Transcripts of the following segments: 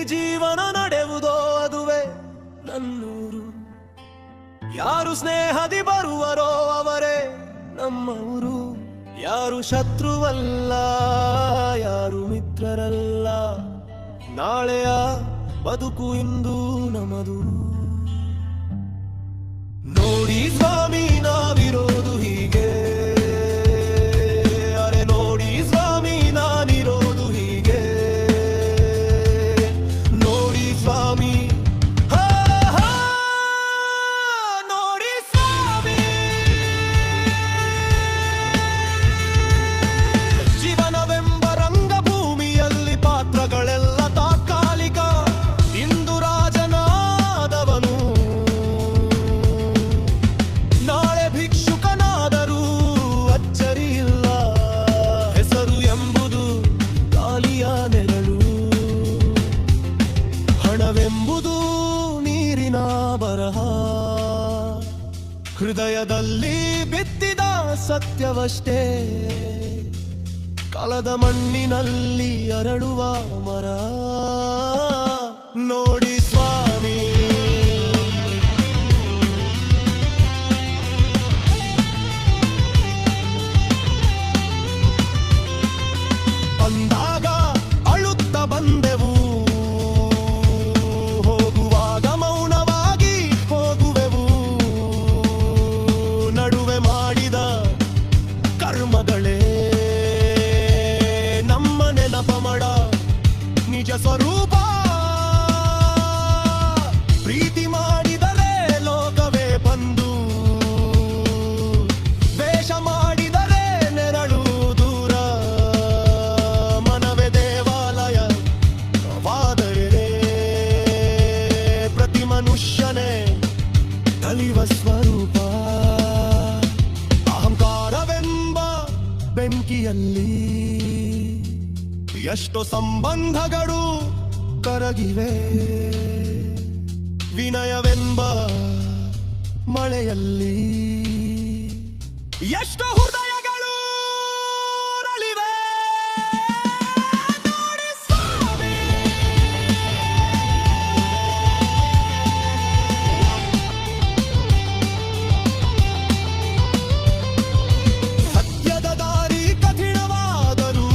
ಜೀವನ ನಡೆಯುವುದೋ ಅದುವೇ ನನ್ನೂರು. ಯಾರು ಸ್ನೇಹದಿ ಬರುವರೋ ಅವರೇ ನಮ್ಮವರು. ಯಾರು ಶತ್ರುವಲ್ಲ, ಯಾರು ಮಿತ್ರರಲ್ಲ. ನಾಳೆಯ ಬದುಕು ಇಂದು ನಮದು. ನೋಡಿ ಸ್ವಾಮಿ ನಾವಿರೋದು ಹೀಗೆ, ಅರೆ ನೋಡಿ ಸ್ವಾಮಿ ನಾನಿರೋದು ಹೀಗೆ. ನೋಡಿ ಸ್ವಾಮಿ, ನೋಡಿ ಸ್ವಾಮಿ. ಜೀವನವೆಂಬ ರಂಗಭೂಮಿಯಲ್ಲಿ ಪಾತ್ರಗಳೆಲ್ಲ ತಾತ್ಕಾಲಿಕ. ಇಂದು ರಾಜನಾದವನು ನಾಳೆ ಭಿಕ್ಷುಕನಾದರೂ ಅಚ್ಚರಿಯಿಲ್ಲ. ಹೆಸರು ಎಂಬುದು ಗಾಳಿಯ ನೆರಳು, ಹಣವೆಂಬುದು ನೀರಿನ ಬರಹ. ಹೃದಯದಲ್ಲಿ ಬಿತ್ತಿದ ಸತ್ಯವಷ್ಟೇ ಕಾಲದ ಮಣ್ಣಿನಲ್ಲಿ ಅರಳುವ ಮರ. ನೋಡಿ ಸ್ವಾಮಿ, ಬಂದಾಗ ಅಳುತ್ತ ಬಂದೆವು, ಹೋಗುವಾಗ ಮೌನವಾಗಿ ಹೋಗುವೆವು. ನಡುವೆ ಮಾಡಿದ ಕರ್ಮಗಳೇ ನಮ್ಮ ನೆನಪ ಮಾಡ ನಿಜ ಸ್ವರೂಪ. ಪ್ರೀತಿ ಮಾಡಿದರೆ ಲೋಕವೇ ಬಂದು, ದ್ವೇಷ ಮಾಡಿದರೆ ನೆರಳು ದೂರ. ಮನವೇ ದೇವಾಲಯ ವಾದರೆ ಪ್ರತಿ ಮನುಷ್ಯನೇ ಕಲಿವ ಸ್ವರೂಪ. ಅಹಂಕಾರವೆಂಬ ಬೆಂಕಿಯಲ್ಲಿ ಎಷ್ಟೋ ಸಂಬಂಧಗಳು ಕರಗಿವೆ. ವಿನಯವೆಂಬ ಮಳೆಯಲ್ಲಿ ಎಷ್ಟೋ ಹೃದಯಗಳು ಅರಳಿವೆ. ನೋಡಿ ಸ್ವಾಮಿ, ಸತ್ಯದ ದಾರಿ ಕಠಿಣವಾದರೂ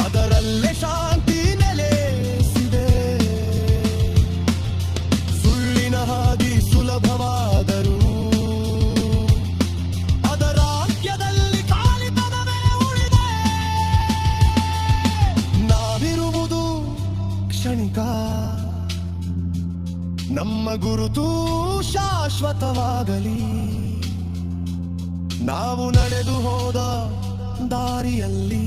ಅದರಲ್ಲೇ ಶಾಂತಿ ನೆಲೆಸಿದೆ. ಸುಳ್ಳಿನ ಹಾದಿ ಸುಲಭವಾದರೂ ಅದರ ಅಂತ್ಯದಲ್ಲಿ ಕಾಲಿತನವೇ ಉಳಿದೆ. ನಾವಿರುವುದು ಕ್ಷಣಿಕ, ನಮ್ಮ ಗುರುತು ಶಾಶ್ವತವಾಗಲಿ. ನಾವು ನಡೆದು ಹೋದ ದಾರಿಯಲ್ಲಿ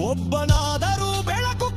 ಒಬ್ಬನಾದರೂ ಬೆಳಕು